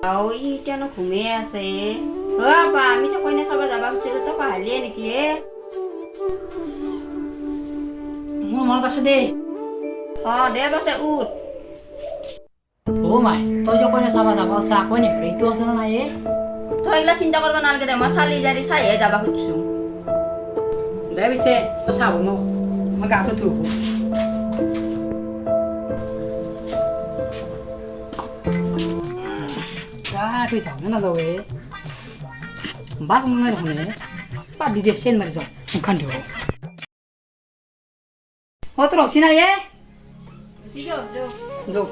আও ই কেন ঘুমিয়ে আছে বাবা আমি তো কইনা চাব যাবা খুজিলো তো পাহলিয়ে নেকি মোৰ মনত আছে দেই দে বাছে উঠ মাই তই যে কইনা চাবা যাব চা কই নেকি এইটো আছে না নাই তই এগুলা চিন্তা করবা নালগে দে মই চালি জারি চাইহে যাবা খুজিছো দে পিছে তই চাব ন মই গাটো ধুব তুই যাও না যাও বাস মনে রাখনে পা দিদি সেন মারি যাও মুখান দিব তোর হসি না যাও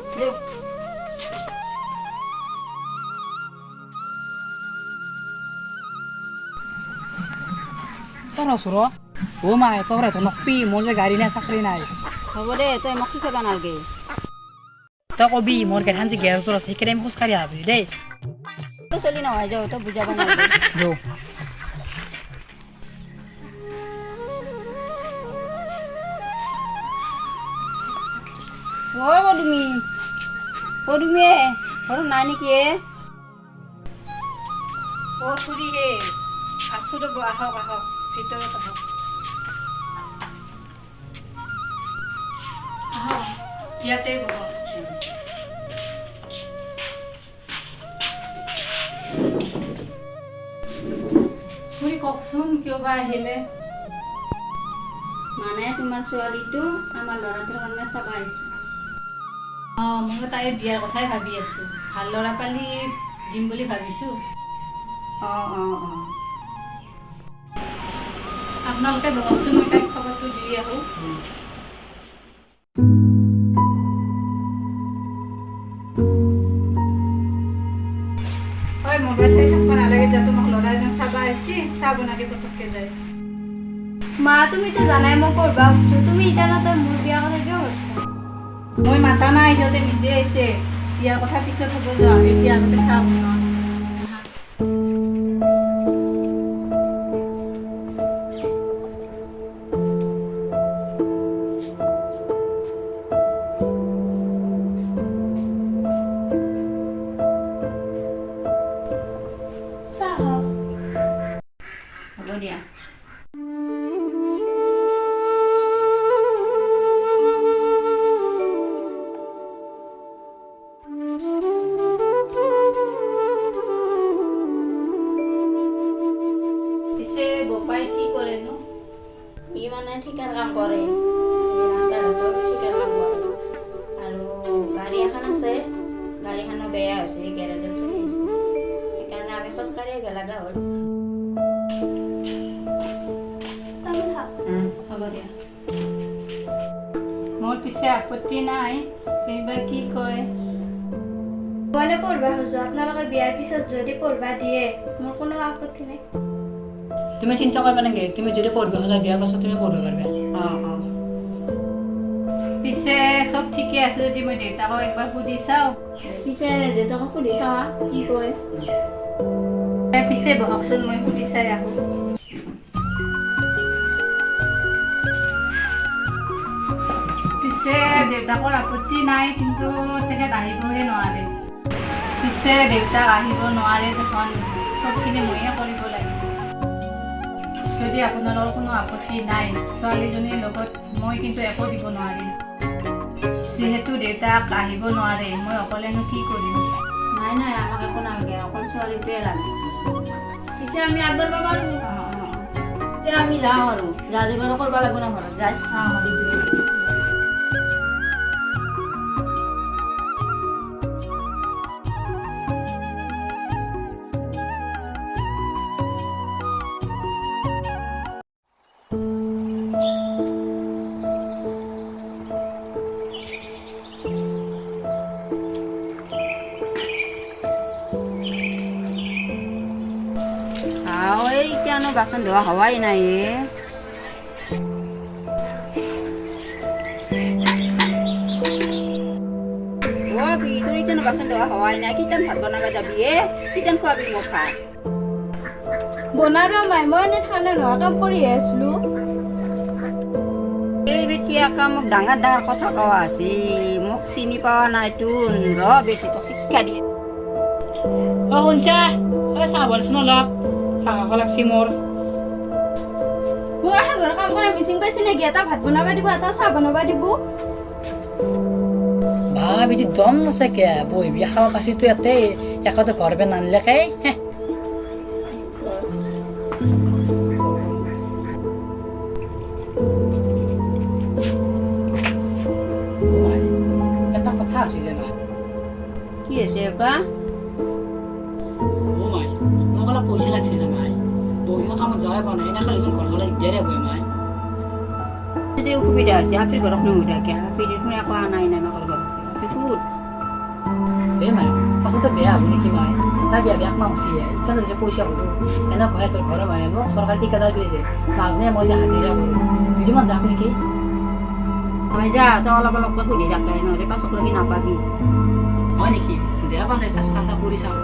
তোর হসুর মাই তোর তো নকপি মোৰ যে গাড়ী নাই চাকৰি নাই হ'ব দে তই মোক কি খাবা নালগে তই কবি মোৰ গেঠান যে গেৰ ওচৰত আছে সেইকাৰণে আমি খোজকাঢ়ি আহবি দেই চলি নহয় যাও তই বুজাব নালগে যাও পদুমি ঘৰত নাই নেকি খুৰী হে আছো ৰ'ব আহক আহক ভিতৰত আহক ইয়াতে বহক খুৰী কওকচোন কিয় বা আহিলে মানে তোমাৰ ছোৱালীটো আমাৰ ল'ৰাটোৰ কাৰণে চাব আহিছো মই তাইৰ বিয়াৰ কথাই ভাবি আছো ভাল ল'ৰা পালি দিম বুলি ভাবিছো আপোনালোকে বহকচোন মই তাইক খবৰটো দি আহো হয় মোবাইল চাই থাকিব নালাগে যে তোমাক ল'ৰা এজন চাব আহিছে চাহ বনাকে পটককে যায় মা তুমি তো জানাই মই পঢ়বা খুজিছো তুমি ইটা না তোর মোৰ বিয়া কথা কিয় ভাবছা মই মাতা নাই সিহঁতে নিজে আহিছে বিয়াৰ কথা পিছত হ'ব যোৱা এতিয়া আগতে চাহ বনোৱা চাহ হ'ব দিয়া পিছে বপাই কি কৰে নো ই মানে ঠিকাৰ কাম কৰে ঠিকাৰ কাম কৰে আৰু গাড়ী এখন আছে গাড়ীখনো বেয়া হৈছে গেৰেজত থৈ আহিছে সেইকাৰণে আমি খোজকাঢ়ি আহিব লগা হ'ল হ'ব দিয়া মোৰ পিছে আপত্তি নাই কিবা কি কয় মইনে পঢ়বা খুজো আপোনালোকে বিয়াৰ পিছত যদি পঢ়বা দিয়ে মোৰ কোনো আপত্তি নাই তুমি চিন্তা কৰিবা নালাগে তুমি যদি পঢ়িব খোজা বিয়াৰ পাছত তুমি পঢ়িব পাৰিবা পিছে চব ঠিকে আছে যদি মই দেউতাকক একবাৰ সুধি চাওঁ পিছে দেউতাকক সুধি চাৱা কি কয় পিছে বহকচোন মই সুধি চাই আহোঁ পিছে দেউতাকৰ আপত্তি নাই কিন্তু তেখেত আহিবহে নোৱাৰে পিছে দেউতাক আহিব নোৱাৰে যখন চবখিনি ময়ে কৰিব লাগিব যদি আপোনালোকৰ কোনো আপত্তি নাই ছোৱালীজনীৰ লগত মই কিন্তু একো দিব নোৱাৰিম যিহেতু দেউতাক আহিব নোৱাৰে মই অকলেনো কি কৰিম নাই নাই আমাক একো নালাগে অকল ছোৱালীটোৱে লাগে তেতিয়া আমি আগবাঢ়িব পাৰোঁ এতিয়া আমি যাওঁ আৰু যা যোগাৰ কৰিব লাগিব ন ঘৰত যায় বাসন ধোৱা হৱাই নাই বাসন ধোৱা হৱাই নাই কিটান ভাত বনাব যাবি কিটান খোৱাবি মোক ভাত বনাব মাই মই এনে ঠাণ্ডা নোহোৱা কাম কৰি আছিলো এই বেটিয়া মোক ডাঙৰ ডাঙৰ কথা কোৱা আছে মোক চিনি পোৱা নাই তোন ৰ বেটি তোক শিক্ষা দিয়ে শুনছা চাহ বলচোন অলপ চাহ খাব লাগছি মোৰ মই এখন ঘৰৰ কাম কৰা মিচিং পাইছি নেকি এটা ভাত বনাব দিব এটা চাহ বনাব দিব ভাবি দম আছে কে বহিবি খাব পাইছি তো ইয়াতে একতে ঘৰ বে নানিলে খাই এটা কথা আছিলে না কি আছে বা ও মাই মোক অলপ পইচা লাগছিলে মাই বহিও কামত যাওয়াই পোৱা নাই এনে খালি ঘৰ গ'লে দিয়াৰে বহি মাই যদি অসুবিধা আছে আপনি ঘৰত নুসুধা কিয় আপনি দেখোন একো নাই নাই মাকৰ ঘৰত আপনি সুধ এই মাই পাছতে বেয়া হ'ব নেকি মাই নাই বেয়া বেয়া মাহ হৈছে সেইকাৰণে যদি পইচা সোধো এনে কয় তোৰ ঘৰৰ মানুহে মোক চৰকাৰী ঠিকাদাৰ দিয়ে যে নাজনে মই যে হাজিৰা কৰোঁ দুদিনমান যাওক নেকি মই যা তই অলপ অলপকৈ সুধি থাকে নহ'লে পাছত লাগি নাপাবি হয় নেকি দেয়া পালে চেষ্টা এটা কৰি চাওঁ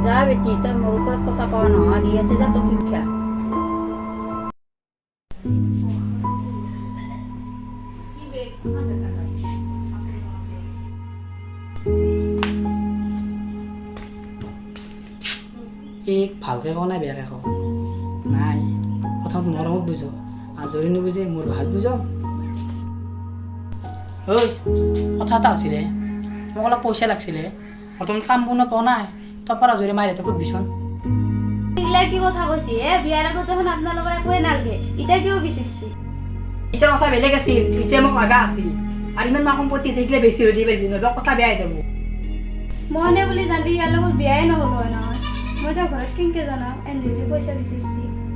যা বেটি তই মোৰ ওপৰত কথা কোৱা নহয় দি আছে যা তোক শিক্ষা এক ভালকৈ কওঁ নাই বেয়াকৈ কওঁ নাই প্ৰথম মৰমত বুজো আজৰি নুবুজে মোৰ ভাল বুজো ঐ কথা এটা হৈছিলে মোক অলপ পইচা লাগিছিলে বৰ্তমান কাম বনোৱা পোৱা নাই তই পৰা আজৰি মাৰি এটা সুধবিচোন এইগিলা কি কথা কৈছি বিয়াৰ আগত দেখোন আপোনালোকে একোৱে নালাগে এতিয়া কিয় বিচাৰিছে পিছৰ কথা বেলেগ আছিল পিছে মোক লগা আছিল আৰু ইমান মাহ সম্পত্তি থাকিলে বেছি হৈ যাবি নহ'লে কথা বেয়া হৈ যাব মই এনে বুলি জানি ইয়াৰ লগত বিয়াই নহ'ল হয় নহয় মই তাৰ ঘৰত কেনেকৈ জনাম এনে যে পইচা বিচাৰিছে